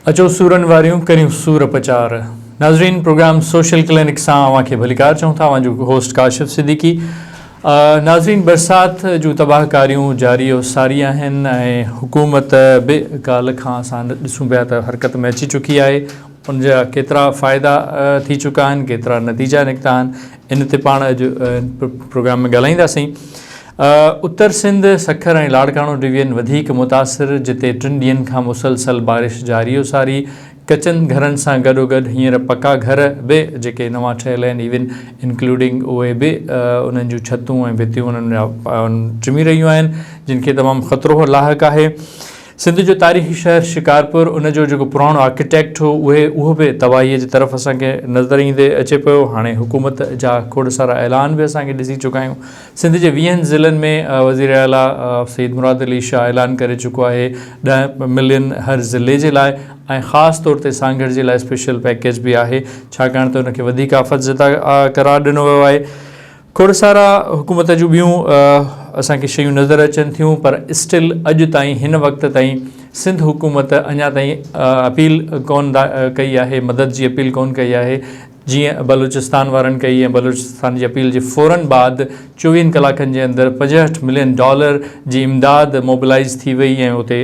अचो सूरन वारियूं करियूं सूर पचार। नाज़रीन, प्रोग्राम सोशल क्लिनिक सां अव्हांखे भलीकार चऊं था। अव्हांजो होस्ट काशिफ सिद्दीकी। नाज़रीन, बरसात जूं तबाहकारियूं जारी और सारी आहिनि ऐं हुकूमत बि काल्ह खां असां ॾिसूं पिया त हरकत में अची चुकी आहे। उनजा केतिरा फ़ाइदा थी चुका आहिनि, केतिरा नतीजा निकिता आहिनि, इन ते पाण अॼु प्रोग्राम में ॻाल्हाईंदासीं। उत्तर सिंध, सखर ऐं लाड़काणो डिवीजन वधीक मुतासिर, जिते 3 ॾींहंनि खां मुसलसल बारिश जारी सारी। कचनि घरनि सां गॾोगॾु हींअर पका घर बि जेके नवां ठहियल आहिनि, इवन इंक्लूडिंग उहे बि उन्हनि जूं छतूं ऐं भितियूं उन्हनि जा चिमी रहियूं आहिनि, जिन खे तमामु ख़तरो लाहक आहे। सिंध जो तारीख़ी शहर शिकारपुर, उनजो जेको पुराणो आर्किटेक्ट हो उहो बि तबाहीअ जी तरफ़ असांखे नज़र ईंदे अचे पियो। हाणे हुकूमत जा खोड़ सारा ऐलान बि असांखे ॾिसी चुका आहियूं। सिंध जे 20 ज़िलनि में वज़ीर आला सईद मुराद अली शाह ऐलान करे चुको आहे 10 मिलियन हर ज़िले जे लाइ, ऐं ख़ासि तौर ते सांगड़ जे लाइ स्पेशल पैकेज बि आहे, छाकाणि त उनखे वधीक आफ़तज़दा करार ॾिनो वियो आहे। खोड़ सारा हुकूमत जूं ॿियूं असांखे शयूं नज़र अचनि थियूं, पर स्टिल अॼु ताईं हिन वक़्त ताईं सिंध हुकूमत अञा ताईं अपील कोन कई आहे, मदद जी अपील कोन कई आहे, जीअं बलूचिस्तान वारनि कई। ऐं बलूचिस्तान जी अपील जे फ़ौरन बाद 24 कलाकनि जे अंदरि $65 मिलियन जी इमदाद मोबिलाइज़ थी वई ऐं उते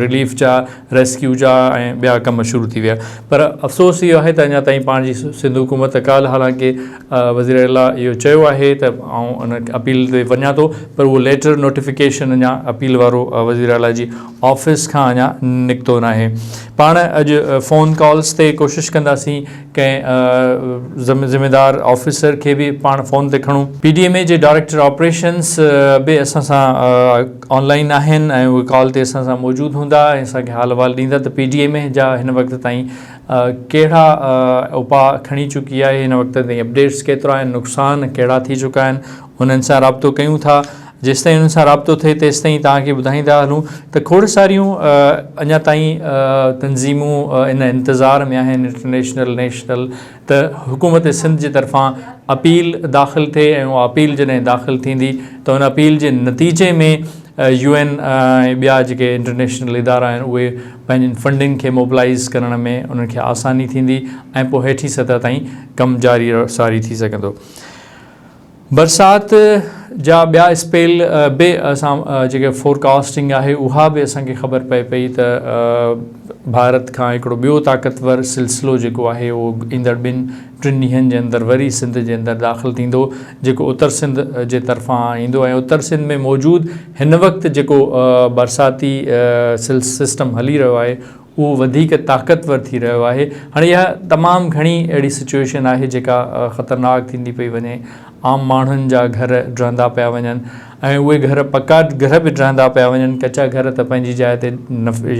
रिलीफ जा, रेस्क्यू जा ऐं ॿिया कम शुरू थी विया। पर अफ़सोस इहो आहे त अञा ताईं पाण जी सिंध हुकूमत काल्ह हालांकि वज़ीर आला इहो चयो आहे त आउं उन अपील ते वञा थो, पर उहो लेटर नोटिफिकेशन अञा अपील वारो वज़ीर आला जी ऑफिस खां अञा निकितो न आहे। पाण अॼु फ़ोन कॉल्स ते कोशिशि कंदासीं कंहिं ज़िम्मेदार ऑफिसर खे बि पाण फ़ोन ते खणूं। PDMA जे डायरेक्टर ऑपरेशन्स बि असां सां ऑनलाइन आहिनि ऐं उहे कॉल ते असां सां मौजूदु हूंदा ऐं असांखे हाल अहिवाल ॾींदा त PDMA जा हिन वक़्त ताईं कहिड़ा उपाउ खणी चुकी आहे, हिन वक़्त ताईं अपडेट्स केतिरा आहिनि, नुक़सान कहिड़ा थी चुका आहिनि, उन्हनि सां राब्तो कयूं था। जेसि ताईं उन्हनि सां राब्तो थिए तेसि ताईं तव्हांखे ॿुधाईंदा हलूं त खोड़ सारियूं अञा ताईं तंज़ीमूं इन इंतज़ार में आहिनि, इंटरनेशनल नेशनल, त हुकूमत सिंध जे तरफ़ां अपील दाख़िल थिए ऐं उहा अपील जॾहिं दाख़िल थींदी त उन अपील जे नतीजे में UN ऐं ॿिया जेके इंटरनेशनल इदारा आहिनि उहे पंहिंजनि फंडिंग खे मोबिलाइज़ करण में उन्हनि खे आसानी थींदी ऐं पोइ हेठी सतह ताईं कमु जारी सारी थी सघंदो। बरसात जा ॿिया स्पेल बि असां जेके फोरकास्टिंग आहे उहा बि असांखे ख़बर पए पई त भारत खां हिकिड़ो ॿियो ताक़तवर सिलसिलो जेको आहे उहो ईंदड़ 2-3 ॾींहंनि जे अंदरि वरी सिंध जे अंदरि दाख़िल थींदो, जेको उत्तर सिंध जे तरफ़ां ईंदो। ऐं उत्तर सिंध में मौजूदु हिन वक़्तु जेको बरसाती सिस्टम हली रहियो आहे उहो वधीक ताक़तवर थी रहियो आहे। हाणे इहा तमामु घणी अहिड़ी सिचुएशन आहे जेका ख़तरनाक थींदी पई वञे। आम माण्हुनि जा घर ड्रहंदा पिया वञनि ऐं उहे घर पका घर बि ड्रहंदा पिया वञनि। कचा घर त पंहिंजी जाइ ते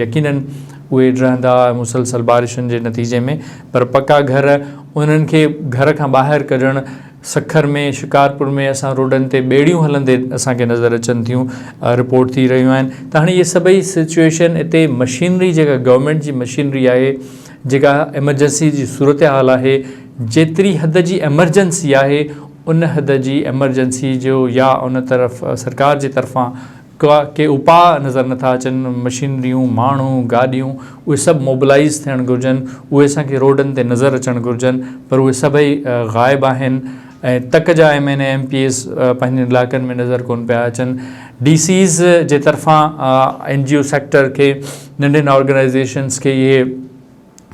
यकीनन उहे ड्रहंदा मुसलसल बारिशुनि जे नतीजे में, पर पका घर उन्हनि खे घर खां ॿाहिरि कढणु, सखर में शिकारपुर में असां रोडनि ते ॿेड़ियूं हलंदे असांखे नज़र अचनि थियूं, रिपोर्ट थी रहियूं आहिनि। त हाणे इहे सभई सिचुएशन हिते मशीनरी जेका गवर्नमेंट जी मशीनरी आहे, जेका एमरजेंसी जी सूरत हाल आहे, जेतिरी हद जी एमरजेंसी आहे उन हद जी एमरजेंसी जो या उन तरफ़ सरकार जे तरफ़ां के उपाउ नज़र नथा अचनि। मशीनरियूं, माण्हू, गाॾियूं उहे सभु मोबिलाइज़ थियणु घुरिजनि, उहे असांखे रोडनि ते नज़र अचणु घुरिजनि, पर उहे सभई ग़ाइबु आहिनि ऐं तक जा MNA MPs पंहिंजनि इलाइक़नि में नज़र कोन पिया अचनि। DCs जे तरफ़ां NGO सेक्टर खे, नंढनि ऑर्गेनाइज़ेशन्स खे इहे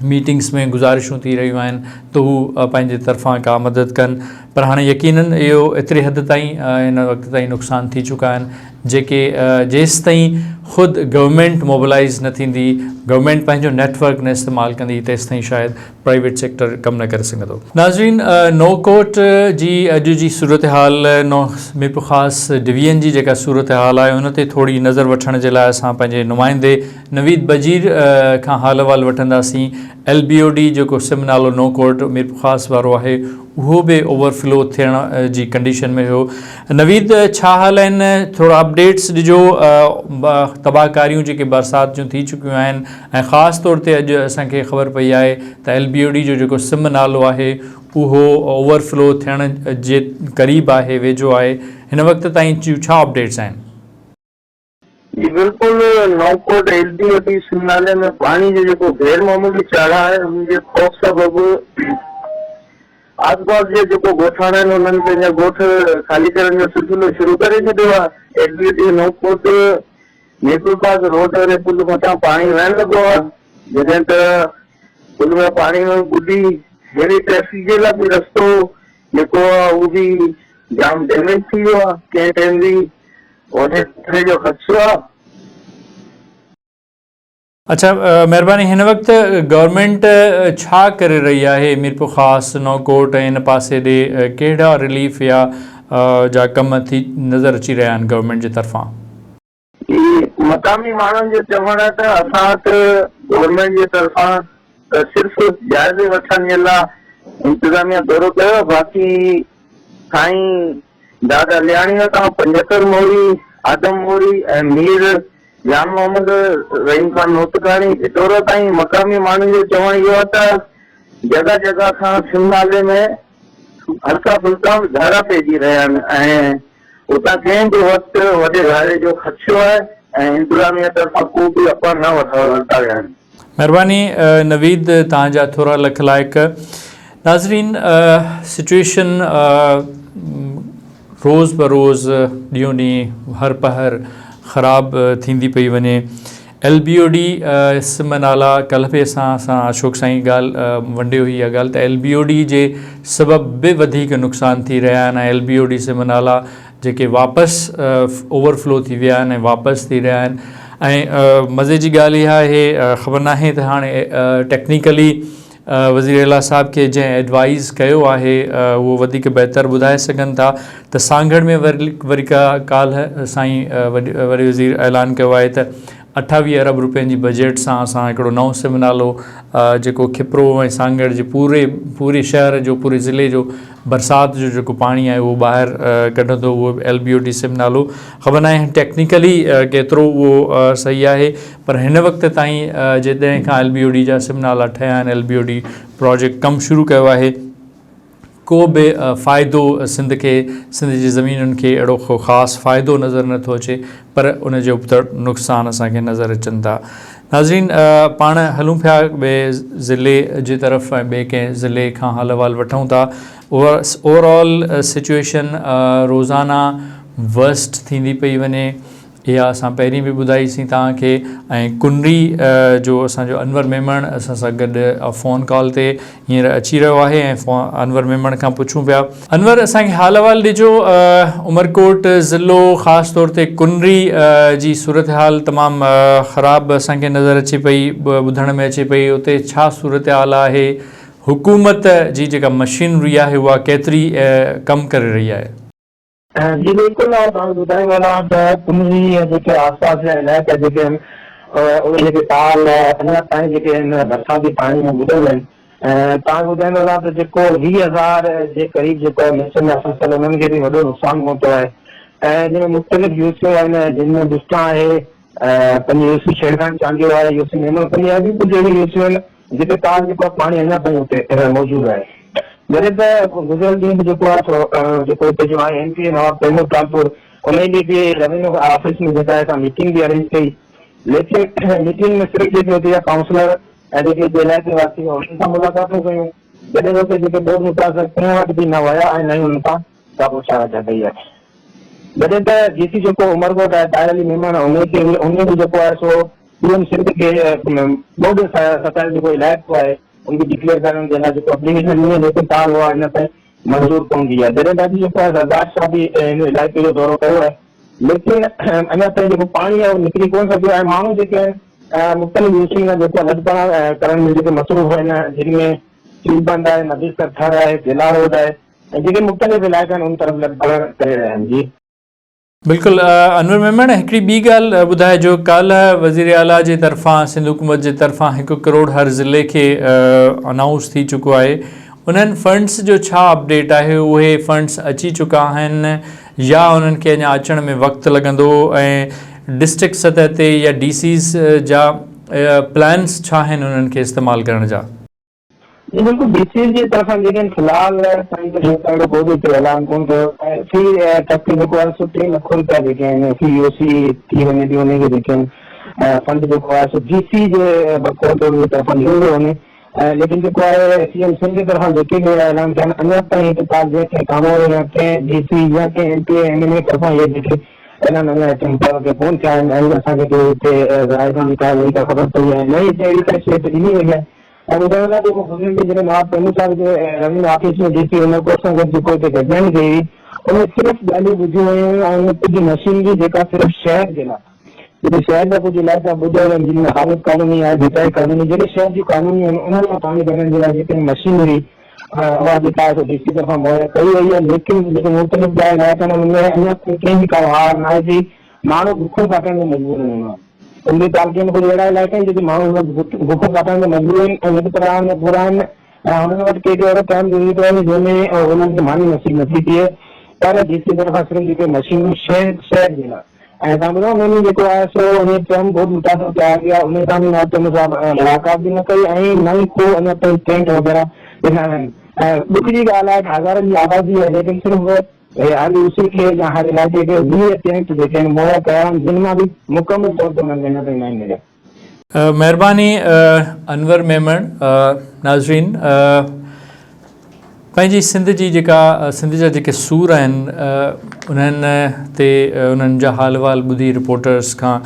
मीटिंग्स में गुज़ारिशूं थी रहियूं आहिनि त हू पंहिंजे तरफ़ां का मदद कनि, पर हाणे यकीनन इहो एतिरे हद ताईं हिन वक़्त ताईं नुक़सान थी चुका आहिनि जेके जेसि ताईं ख़ुदि गवर्नमेंट मोबिलाइज़ न थींदी, गवर्नमेंट पंहिंजो नेटवर्क न इस्तेमालु कंदी, तेसि ताईं शायदि प्राइवेट सेक्टर कमु न करे सघंदो। नाज़रीन, नौकोट जी अॼु जी सूरत हाल, मीरपुर ख़ासि डिवीजन जी जेका सूरत हाल आहे उन ते थोरी नज़र वठण जे लाइ असां पंहिंजे नुमाइंदे नवीद बजीर खां हाल अहिवाल वठंदासीं। LBOD जेको सिम नालो नौकोट मीरपुर ख़ासि वारो आहे उहो बि ओवरफ्लो थियण जी कंडीशन में हुयो। नवीद, छा हाल आहिनि? थोरा अपडेट्स ॾिजो, तबाहकारियूं जेके बरसाति जूं थी चुकियूं आहिनि ऐं ख़ासि तौर ते अॼु असांखे ख़बर पई आहे त LBOD जो जेको सिम नालो आहे उहो ओवरफ्लो थियण जे क़रीब आहे, वेझो आहे। हिन वक़्त ताईं छा अपडेट्स आहिनि? जी बिल्कुल। नौकोट एलडीओटी सिंह में पानी जो जेको गैर मामूली चाढ़ा है उनके खौफ सबब आसपास जे जेको ॻोठाणा आहिनि उन्हनि पंहिंजा ॻोठ ख़ाली करण जो सिलसिलो शुरू करे छॾियो आहे। एलडीओटी नौकोट नेपल पास रोड वारे पुल मथां पाणी वहण लॻो आहे, जॾहिं त पुल में पाणी में ॿुॾी अहिड़ी ट्रैफिक जे लाइ बि रस्तो जेको आहे उहो बि जाम डैमेज थी वियो आहे। कंहिं टाइम बि वॾे खतरे जो ख़दशो आहे। अच्छा, महिरबानी, हिन वक़्तु गवर्नमेंट छा करे रही आहे मीरपुर ख़ासि नौकोट ऐं हिन पासे ॾे कहिड़ा रिलीफ या जा कम थी नज़र अची रहिया आहिनि गवर्नमेंट जे तरफ़ां? मक़ामी माण्हुनि जो चवणु आहे त असां वटि गवर्नमेंट जे तरफ़ां त सिर्फ़ु जाइज़े वठण जे लाइ इंतिज़ामिया दौरो कयो। बाक़ी साईं दादा लियाणी खां 75 मोरी, आदम मोरी ऐं मीर जान मोहम्मद रहीम खान नोतकाणी इटोरा ताईं मक़ामी माण्हुनि जो चवणु इहो आहे त जॻह जॻह खां सिंध नाले में हल्का फुल्का धारा पइजी रहिया आहिनि ऐं उतां कंहिं बि वक़्तु वॾे धारे जो ख़दशो आहे ऐं इंतिज़ामिया तरफ़ां को बि अफ़वाह न वरिता विया आहिनि। महिरबानी नवीद, तव्हांजा थोरा लख लाइक़। नाज़रीन, सिचुएशन रोज़ बरोज़ ॾींहों ॾींहुं हर पहर ख़राब थींदी पई वञे। LBOD सिम नाला कल्ह बि असां अशोक साईं ॻाल्हि वंडियो हुई इहा ॻाल्हि त LBOD जे सबबु बि वधीक नुक़सान थी रहिया आहिनि ऐं LBOD सिम नाला जेके वापसि ओवरफ्लो थी विया आहिनि ऐं वापसि थी रहिया आहिनि। ऐं मज़े जी ॻाल्हि इहा आहे, ख़बर नाहे त हाणे टेक्निकली वज़ीर आला साहब खे जंहिं एडवाइज़ कयो आहे उहो वधीक बहितर ॿुधाए सघनि था त सांगड़ में वरी काल्ह साईं वॾे वज़ीर ऐलान कयो आहे त 28 अरब रुपयनि जी बजट सां असां हिकिड़ो नओं सिम नालो जेको खिपरो ऐं सांगड़ जे पूरे शहर जो, पूरे ज़िले जो बरसाति जो जेको पाणी आहे उहो ॿाहिरि कढंदो, उहो LBOD सिम नालो। ख़बर न आहे टेक्निकली केतिरो उहो सही आहे, पर हिन वक़्त ताईं जेॾहिं खां LBOD जा सिम नाला ठहिया आहिनि, LBOD प्रोजेक्ट कमु शुरू कयो आहे, को बि फ़ाइदो सिंध जी ज़मीनुनि खे अहिड़ो को ख़ासि फ़ाइदो नज़र नथो अचे, पर उन जो बि नुक़सान असांखे नज़र अचनि था। नाज़रीन, पाण हलूं पिया ॿिए ज़िले जी तरफ़ ऐं ॿिए कंहिं ज़िले खां हाल अहिवाल वठूं था। ओवरऑल सिचुएशन रोज़ाना वर्स्ट थींदी पई वञे, इहा असां पहिरीं बि ॿुधाईसीं तव्हांखे। ऐं कुनरी जो असांजो अनवर मेमण असां सां गॾु फ़ोन कॉल ते हींअर अची रहियो आहे ऐं अनवर मेमण खां पुछूं पिया। अनवर, असांखे हाल अहिवाल ॾिजो, उमरकोट ज़िलो ख़ासि तौर ते कुनरी जी सूरत हाल तमामु ख़राबु असांखे नज़र अचे पई, ॿुधण में अचे पई। उते छा सूरत हाल आहे? हुकूमत जी जेका मशीनरी आहे उहा केतिरी कमु करे रही आहे? जी बिल्कुल, तव्हांखे ॿुधाइण वारा त कुनरी जेके आसपास जा इलाइक़ा जेके आहिनि उहे जेके ताल अञा ताईं जेके आहिनि बरसाती पाणी में ॿुॾल आहिनि। ऐं तव्हांखे ॿुधाइण वारा त जेको 20,000 जे क़रीब जेको मिशन जा फसल उन्हनि खे बि वॾो नुक़सानु पहुतो आहे। ऐं जिन में मुख़्तलिफ़ यूसियूं आहिनि, जिनमें बुस्टा आहे, पंहिंजी यूसी शेरखान चांडियो आहे, यूसी नेमल कंदी आहे, बि कुझु अहिड़ियूं यूसियूं आहिनि जिते ताल जेको पाणी अञा ताईं उते मौजूदु आहे। जॾहिं त गुज़िरियल ॾींहुं जेको आहे जेको हिते जो आहे MP नवाब तैमूर कानपुर, उन ॾींहुं बि रेवेन्यू ऑफिस में जेका आहे असां मीटिंग बि अरेंज कई। लेकिन मीटिंग में सिर्फ़ु जेके हुते जा काउंसलर ऐं जेके इलाइक़े वासी उन्हनि सां मुलाक़ातूं कयूं, जॾहिं त उते जेके बोर्ड मुतासिर कंहिं वटि बि न विया ऐं न ई उन्हनि सां का पुछा कई आहे। जॾहिं त DC जेको उमरकोट आहे ताहिर अली मेमण, उन बि जेको आहे सो PM सिंध खे बोर्ड सतह जेको इलाइक़ो आहे उनखे डिक्लेयर करण जे लाइ जेको एप्लीकेशन ॾिनी, लेकिन ताल उहा हिन ताईं मंज़ूर कोन थी आहे। जॾहिं ॾाढी जेको आहे सरदार साहब बि हिन इलाइक़े जो दौरो कयो आहे, लेकिन अञा ताईं जेको पाणी आहे उहो निकिरी कोन सघियो आहे। माण्हू जेके आहिनि मुख़्तलिफ़ यूसियूं जा जेको लॾपण करण में जेके मसरूफ़ आहिनि, जिनमें सीलबंद आहे, नदी थर आहे, जिला रोड आहे, ऐं जेके मुख़्तलिफ़ इलाइक़ा आहिनि उन तरफ़ लॾपण करे रहिया आहिनि। जी बिल्कुलु। अनवर मेमण, हिकिड़ी ॿी ॻाल्हि ॿुधाइजो, काल्ह वज़ीर आला जे तरफ़ां, सिंध हुकूमत जे तरफ़ां 1 करोड़ हर ज़िले खे अनाउंस थी चुको आहे। उन्हनि फंड्स जो छा अपडेट आहे? उहे फंड्स अची चुका आहिनि या उन्हनि खे अञा अचण में वक़्तु लॻंदो? ऐं डिस्ट्रिक्ट सतह ते या DCs जा प्लान्स छा आहिनि उन्हनि खे इस्तेमालु करण जा? जी बिल्कुल, डीसी जी तरफ़ां जेके फ़िलहाल ताईं त अहिड़ो को बि ऐलान कोन कयो ऐं फी तक जेको आहे सो 3 लख रुपया जेके आहिनि फी थी वञे थी उनखे जेके आहिनि फंड जेको आहे सो डीसी जे बतौर तरफ़ां ॾिनो वञे। लेकिन जेको आहे सीएम सिंध जी तरफ़ां जेके बि ऐलान थिया आहिनि अञा ताईं तव्हां जंहिंखे कामोर या कंहिं डीसी या कंहिं एमपी एमएलए तरफ़ां इहे जेके ऐलान अञा हिते कोन थिया आहिनि ऐं असांखे हिते रायगंज जी ख़बर पई आहे नई अहिड़ी का शइ त ॾिनी वई आहे। ऐं ॿुधाइण लाइ जेको गवर्नमेंट जॾहिं मां पहिरीं साल जे रेवेन्यू ऑफिस में डीसी हुन कोर्स सां गॾु जेको हिते गॾिजाणी कई हुई उन सिर्फ़ु ॻाल्हियूं ॿुधियूं हुयूं ऐं उन कुझु मशीनरी जेका सिर्फ़ु शहर जे लाइ जेके शहर जा कुझु इलाइक़ा ॿुधियल आहिनि जिन में हालत कानूनी आहे भिटाई कानूनी जेके शहर जी कानूनी आहिनि उन्हनि मां पाणी भरण जे लाइ जेके मशीनरी उहा जेका आहे डीसी तरफ़ां मुहैया कई वई आहे। लेकिन जेके मुख़्तलिफ़ इलाइक़नि में अञा कंहिं बि का हार न आहे कि माण्हू बुखो काटण में मजबूर हूंदो आहे। उनमें तालुके में कुछ अहिड़ा इलाइक़ा आहिनि जिते माण्हू बुखो काटण में मजबूर आहिनि ऐं हिकु तरह में पूरा आहिनि ऐं हुननि वटि कंहिंखे अहिड़ो टाइम ज़रूरत आहे जंहिंमें उन्हनि खे मानी नसीब नथी थिए पर डीसी तरफ़ां सिर्फ़ु जेके मशीनूं शहर जे लाइ ऐं तव्हां ॿुधो उन्हनि जेको आहे सो उन टाइम बहुत मुतासिर थिया विया उन सां बि न मुलाक़ात बि न कई ऐं न ई को अञा ताईं टेंट वग़ैरह ॾिना आहिनि। ऐं ॿुधी जी ॻाल्हि आहे हज़ारनि जी आबादी आहे लेकिन सिर्फ़ु हाली उसी खे या हर इलाइक़े खे 20 टेंट जेके आहिनि मुहैया कया आहिनि जिन मां बि मुकमल तौर ते उन्हनि अञा ताईं न आहिनि मिलिया। महिरबानी अनवर मेमण। नाज़रीन, पंहिंजी सिंध जी जेका सिंध जा जेके सूर आहिनि उन्हनि ते उन्हनि जा हाल अहिवाल ॿुधी रिपोर्टर्स खां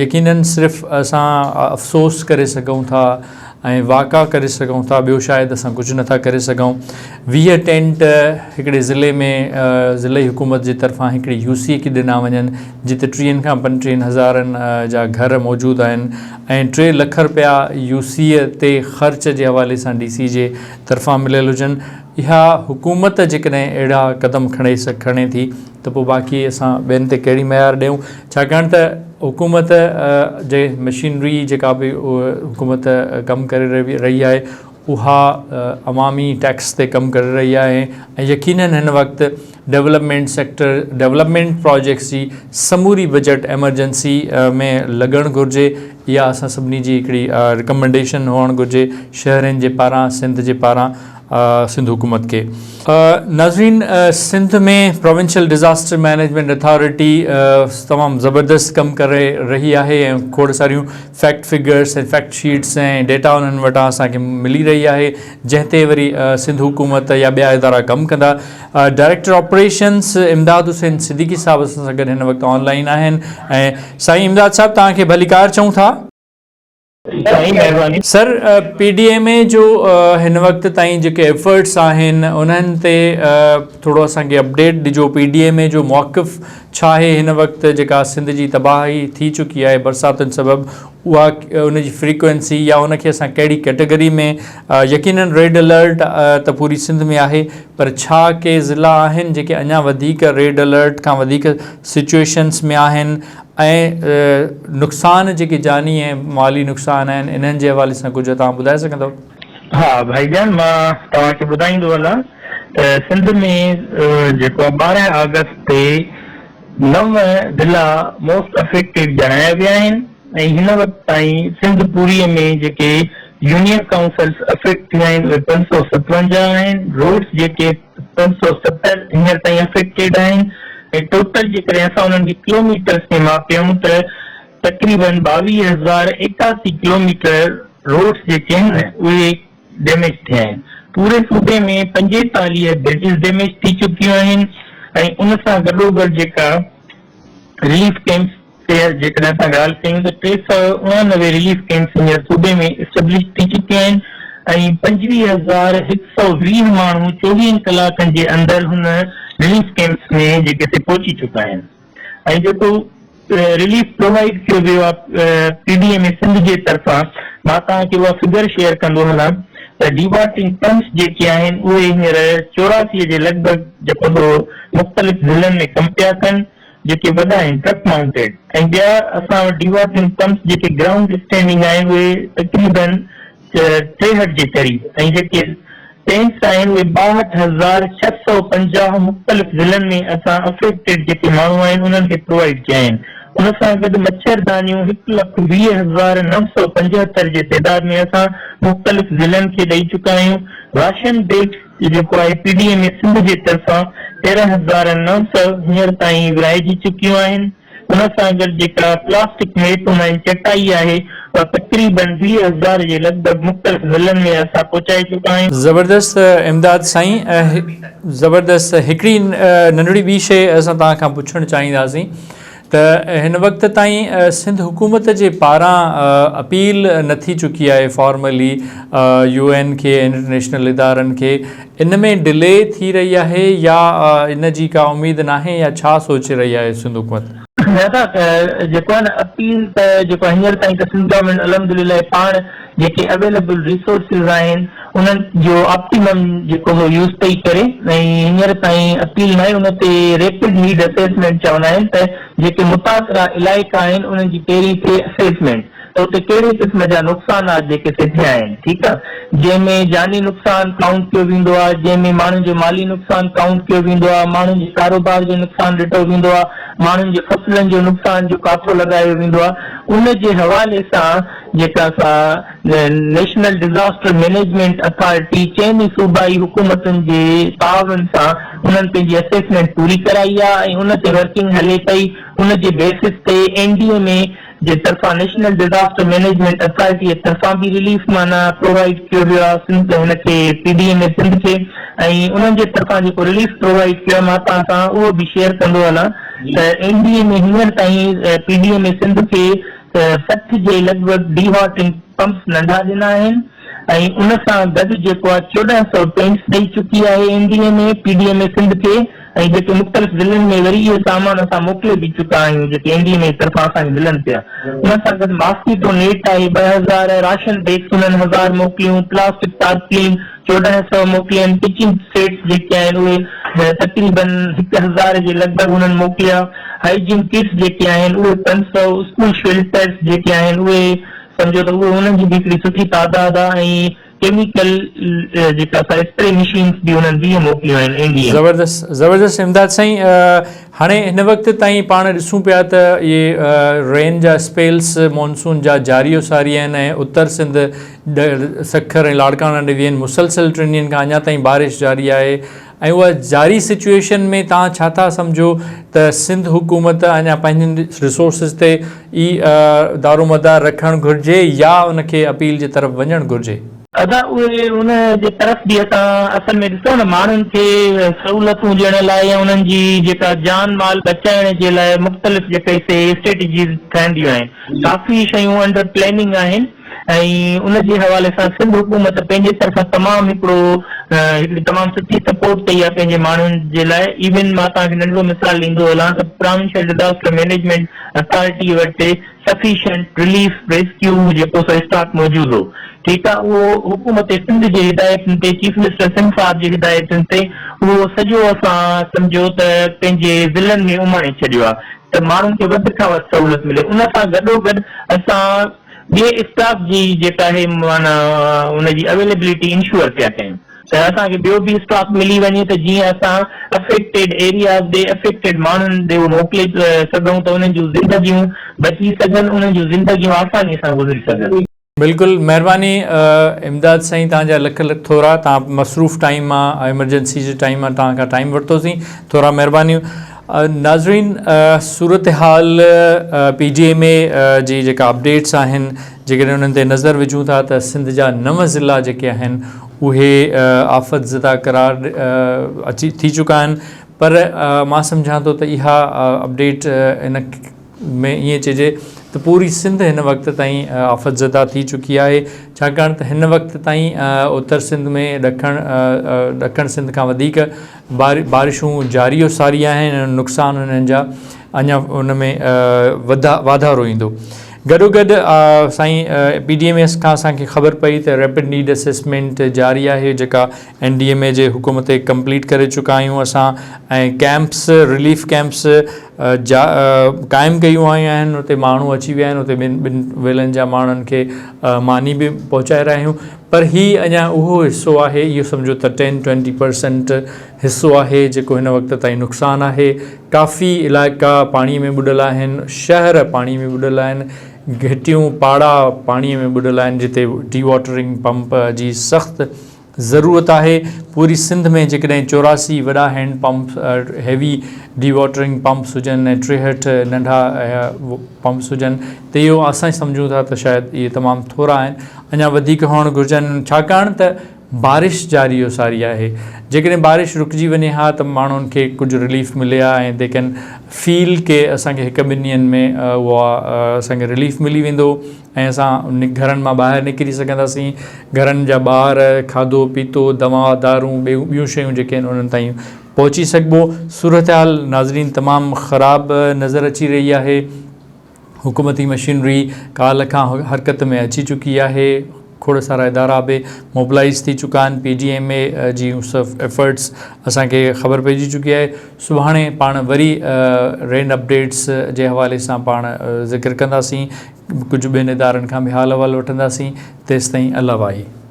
यकीनन सिर्फ़ु असां अफ़सोस करे सघूं था ऐं वाक़ा करे सघूं था, ॿियो शायदि असां कुझु नथा करे सघूं। 20 टेंट हिकिड़े ज़िले में ज़िले हुकूमत जे तरफ़ां हिकिड़ी यूसी खे ॾिना वञनि जिते 30 खां 35 हज़ारनि जा घर मौजूदु आहिनि ऐं 3 लख रुपया यूसीअ ते ख़र्च जे हवाले सां डीसी जे तरफ़ां मिलियल हुजनि। इहा हुकूमत जेकॾहिं अहिड़ा क़दम खणे थी त पोइ बाक़ी असां ॿियनि ते कहिड़ी मयार ॾियूं, छाकाणि त हुकूमत जे मशीनरी जेका बि हुकूमत कमु करे रही आहे उहा अवामी टैक्स ते कमु करे रही आहे ऐं यकीनन हिन वक़्तु डेवलपमेंट सेक्टर डेवलपमेंट प्रोजेक्ट्स जी समूरी बजट एमरजेंसी में लॻणु घुरिजे। इहा असां सभिनी जी हिकिड़ी रिकमेंडेशन हुअणु घुरिजे शहरनि जे पारां सिंध जे पारां सिंध हुकूमत के। नाज़रीन, सिंध में प्रोविंशियल डिज़ास्टर मैनेजमेंट अथॉरिटी तमामु ज़बरदस्त कमु करे रही आहे ऐं खोड़ सारियूं फैक्ट फिगर्स ऐं फैक्ट शीट्स ऐं डेटा उन्हनि वटां असांखे मिली रही आहे जंहिं ते वरी सिंध हुकूमत या ॿिया इदारा कमु कंदा। डायरेक्टर ऑपरेशंस इमदाद हुसैन सिद्दीकी साहिब असां सां गॾु हिन वक़्तु ऑनलाइन आहिनि ऐं साईं इमदाद साहिब तव्हांखे भलीकार चऊं था। सर, PDMA जो हिन वक़्तु ताईं जेके एफर्ट्स आहिनि उन्हनि ते थोरो असांखे अपडेट ॾिजो। PDMA जो मौक़िफ़ छा आहे हिन वक़्तु जेका सिंध जी तबाही थी चुकी आहे बरसातुनि सबबु उहा उनजी फ्रीक्वेंसी या उनखे असां कहिड़ी कैटेगरी में यकीनन रेड अलर्ट त पूरी सिंध में आहे पर छा के ज़िला आहिनि जेके अञा वधीक रेड अलर्ट खां वधीक सिचुएशन्स में आहिनि ऐं नुक़सान जेके जानी ऐं माली नुक़सान आहिनि इन्हनि जे हवाले सां कुझु तव्हां ॿुधाए सघंदव? हाँ भाईजान, मां तव्हांखे ॿुधाईंदो हलां त सिंध में जेको 12 अगस्त ते 9 ज़िला मोस्ट अफेक्टेड ॼाणाया विया आहिनि ऐं हिन वक़्तु ताईं सिंध पूरीअ में जेके यूनियन काउंसिल्स अफेक्ट थिया आहिनि उहे 557 आहिनि। रोड्स जेके 570 हींअर ताईं अफेक्टेड आहिनि ऐं टोटल जेकॾहिं असां उन्हनि खे किलोमीटर्स में मापियूं त तक़रीबन 22,081 किलोमीटर रोड्स जेके आहिनि उहे डैमेज थिया आहिनि। पूरे सूबे में 45 ब्रिजिस डैमेज थी चुकियूं आहिनि ऐं उन सां गॾोगॾु जेका रिलीफ कैंप्स ते जेकॾहिं असां ॻाल्हि कयूं त 389 रिलीफ कैंप्स हींअर सूबे में इस्टेब्लिश थी चुकिया आहिनि ऐं 25,120 माण्हू 24 कलाकनि जे अंदरि हुन रिलीफ कैंप्स में जेके से पहुची चुका आहिनि ऐं जेको रिलीफ प्रोवाइड कयो वियो आहे PDMA सिंध जे तरफ़ां मां तव्हांखे उहा फिगर शेयर कंदो हलां त डिवार्टिंग पंप्स जेके आहिनि उहे हींअर 84 जे लॻभॻि जेको मुख़्तलिफ़ ज़िलनि में कमु पिया कनि जेके वॾा आहिनि ट्रक माउंटेड ऐं ॿिया असां वटि डिवार्टिंग पंप्स जेके ग्राउंड स्टैंडिंग आहिनि उहे तक़रीबन 63 जे क़रीब ऐं जेके टैंक्स आहिनि उहे 62,650 मुख़्तलिफ़ ज़िलनि में असां अफेक्टेड जेके माण्हू आहिनि उन्हनि खे प्रोवाइड कया आहिनि। उन सां गॾु मच्छरदानियूं 1,20,975 जे तइदाद में असां मुख़्तलिफ़ ज़िलनि खे ॾेई चुका आहियूं। राशन बैग जेको आहे PDM सिंध जे तरफ़ां 13,900 हींअर ताईं विराइजी चुकियूं आहिनि। उन सां गॾु जेका प्लास्टिक मेट हूंदा आहिनि, चटाई आहे, तक़रीबन 20,000 जे लॻभॻि मुख़्तलिफ़ ज़िलनि में असां पहुचाए चुका आहियूं। ज़बरदस्त इमदाद साईं। ज़बरदस्त हिकिड़ी नंढड़ी ॿी शइ असां तव्हां खां पुछणु चाहींदासीं त हिन वक़्त ताईं सिंध हुकूमत जे पारां अपील न थी चुकी आहे फॉर्मली UN खे, इंटरनेशनल इदारनि खे, इन में डिले थी रही आहे या इन जी का उमेद नाहे या छा सोचे रही आहे सिंध हुकूमत? दादा जेको आहे न अपील त जेको हींअर ताईं त सिंध गवर्नमेंट अलहमदुलिल्लाह पाण जेके अवेलेबल रिसोर्सिस आहिनि उन्हनि जो ऑप्टिमम जेको हो यूज़ पई करे ऐं हींअर ताईं अपील न आहे। उन ते रैपिड नीड असेसमेंट चवंदा आहिनि त जेके मुतासिरा इलाइक़ा आहिनि उन्हनि जी पहिरीं थिए असेसमेंट त उते कहिड़े क़िस्म जा नुक़सानात जेके थिया आहिनि, ठीकु आहे, जंहिंमें जानी नुक़सान काउंट कयो वेंदो आहे, जंहिंमें माण्हुनि जो माली नुक़सान काउंट कयो वेंदो आहे, माण्हुनि जे कारोबार जो नुक़सान ॾिठो वेंदो आहे, माण्हुनि जे फसलनि जो नुक़सान जो काथो लॻायो वेंदो आहे। उन जे हवाले सां जेका असां नेशनल डिज़ास्टर मैनेजमेंट अथॉरिटी चइनी सूबाई हुकूमतुनि जे तावन सां उन्हनि पंहिंजी असेसमेंट पूरी कराई आहे ऐं उन ते वर्किंग हले पई। उन जे बेसिस ते NDMA जे तरफ़ां नेशनल डिज़ास्टर मैनेजमेंट अथॉरिटी जे तरफ़ां बि रिलीफ माना प्रोवाइड कयो वियो आहे सिंध हिनखे PDM सिंध खे, ऐं उन्हनि जे तरफ़ां जेको रिलीफ प्रोवाइड कयो मां तव्हां सां उहो बि शेयर कंदो हलां त NDMA हींअर ताईं PDM सिंध खे 60 जे लॻभॻि डीहॉटिंग पंप्स नंढा ॾिना आहिनि ऐं उन सां गॾु जेको आहे 1400 टैंक्स ॾेई चुकी आहे NDMA PDM सिंध खे ऐं जेके मुख़्तलिफ़ ज़िलनि में वरी इहे सामान असां मोकिले बि चुका आहियूं जेके NDMA तरफ़ां असांखे मिलनि पिया। उन सां गॾु मॉस्किटो नेट आहे 2000, राशन बैग्स उन्हनि 1000 मोकिलियूं, प्लास्टिक टार्पलिन 1400 मोकिलियनि, किचन सेट्स जेके आहिनि उहे तक़रीबन 1000 जे लॻभॻि उन्हनि मोकिलिया, हाइजीन किट्स जेके आहिनि उहे 500, स्कूल शेल्टर्स जेके आहिनि उहे सम्झो त उहे उन्हनि जी बि हिकिड़ी सुठी तादाद आहे ऐं केमिकल जेका असां स्प्रे मशीन्स बि उन्हनि 20 मोकिलियूं आहिनि। ज़बरदस्त इमदाद साईं। हाणे हिन वक़्त ताईं पाण ॾिसूं पिया त इहे रेन जा स्पेल्स मॉनसून जा जारी सारी आहिनि ऐं उत्तर सिंध सखर ऐं लाड़काना डिवीजन मुसलसल 3 ॾींहंनि खां अञा ताईं बारिश जारी आहे ऐं उहा जारी सिचुएशन में तव्हां छा था सम्झो त सिंध हुकूमत अञा पंहिंजनि रिसोर्सिस ते ई दारोमदार रखणु घुरिजे या उनखे अपील जे तरफ़ वञणु घुरिजे? अदा उहे उन जे तरफ़ बि असां असल में ॾिसो न माण्हुनि खे सहूलियतूं ॾियण लाइ या उन्हनि जी जेका जान माल बचाइण जे लाइ मुख़्तलिफ़ जेके स्ट्रेटजीज़ ठहंदियूं आहिनि, काफ़ी शयूं अंडर प्लैनिंग आहिनि ऐं उन जे हवाले सां सिंध हुकूमत पंहिंजे तरफ़ां तमामु हिकिड़ी तमामु सुठी सपोर्ट कई आहे पंहिंजे माण्हुनि जे लाइ। इवन मां तव्हांखे नंढो मिसाल ॾींदो हलां त प्रोविंशियल डिज़ास्टर मैनेजमेंट अथॉरिटी वटि सफिशिएंट रिलीफ रेस्क्यू जेको स्टॉक मौजूदु हो, ठीकु आहे, उहो हुकूमत सिंध जे हिदायतुनि ते, चीफ मिनिस्टर सिंध साहिब जी हिदायतुनि ते उहो सॼो असां सम्झो त पंहिंजे ज़िलनि में उमाणे छॾियो आहे त माण्हुनि खे वधि खां वधि सहूलियत मिले। उन सां गॾोगॾु असां ॿिए स्टाफ जी जेका आहे माना उनजी अवेलेबिलिटी इंश्योर पिया कयूं त असांखे ॿियो बि स्टॉक मिली वञे त जीअं असां अफेक्टेड एरियाज़ ॾे अफेक्टेड माण्हुनि ॾे उहो मोकिले सघूं त उन्हनि जूं ज़िंदगियूं बची सघनि, उन्हनि जूं ज़िंदगियूं आसानीअ सां गुज़री सघनि। बिल्कुलु, महिरबानी इमदाद साईं, तव्हांजा लख लख थोरा। तव्हां मसरूफ़ टाइम मां एमरजेंसी जे टाइम मां तव्हां खां टाइम वरितोसीं, थोरा महिरबानियूं। नाज़रीन, सूरत हाल PDMA जी जेका अपडेट्स आहिनि जेकॾहिं उन्हनि ते नज़र विझूं था त सिंध जा 9 ज़िला जेके आहिनि उहे आफ़त ज़दा करार थी चुका आहिनि, पर मां सम्झां थो त इहा अपडेट इन में ईअं चइजे त पूरी सिंध हिन वक़्त ताईं आफ़त ज़दा थी चुकी आहे, छाकाणि त हिन वक़्त ताईं उत्तर सिंध में ॾखण सिंध खां वधीक बारिशूं जारी सारी आहिनि। नुक़सान उन्हनि जा अञा उन में वाधारो ईंदो। गॾोगॾु साईं PDMA खां असांखे ख़बर पई त रैपिड नीड असेसमेंट जारी आहे जेका NDMA जे हुकुम ते कंप्लीट करे चुका आहियूं असां, ऐं कैंप्स रिलीफ कैंप्स क़ाइमु कयूं आहिनि। उते माण्हू अची विया आहिनि, उते ॿिनि वेलनि जा माण्हुनि खे मानी बि पहुचाए रहिया आहियूं, पर हीअ अञा उहो हिसो आहे, इहो सम्झो त 10-20% हिसो आहे जेको हिन वक़्त ताईं नुक़सानु आहे। काफ़ी इलाइक़ा पाणीअ में ॿुॾल आहिनि, शहर पाणीअ में ॿुॾल आहिनि, घिटियूं पाड़ा पाणीअ में ॿुॾल आहिनि, जिते डी वॉटरिंग पंप जी सख़्तु ज़रूरत आहे। पूरी सिंध में जेकॾहिं 84 वॾा hand pump heavy D watering pumps हुजनि ऐं 63 नंढा पंप्स हुजनि, त इहो असां सम्झूं था त शायदि इहे तमामु थोरा आहिनि, अञा वधीक हुअणु घुरिजनि, छाकाणि त बारिश जारी सारी आहे। जेकॾहिं बारिश रुकिजी वञे हा त माण्हुनि खे कुझु रिलीफ मिले हा ऐं दे कैन फील के असांखे 1-2 ॾींहंनि में उहा असांखे रिलीफ मिली वेंदो ऐं असां घरनि मां ॿाहिरि निकिरी सघंदासीं। घरनि जा ॿार, खाधो पीतो, दवा दारूं, ॿियूं शयूं जेके आहिनि उन्हनि ताईं पहुची सघिबो। सूरत हाल नाज़रीन तमामु ख़राबु नज़र अची रही आहे। हुकूमती मशीनरी काल्ह खां हरकत में अची चुकी आहे। खोड़ सारा इदारा बि मोबिलाइज़ थी चुका आहिनि। PGMA जी सभु एफर्ट्स असांखे ख़बर पइजी चुकी आहे। सुभाणे पाण वरी रेन अपडेट्स जे हवाले सां पाण ज़िक्र कंदासीं, कुझु ॿियनि इदारनि खां बि हाल अहवाल वठंदासीं। तेसिताईं अल्लाह भाई।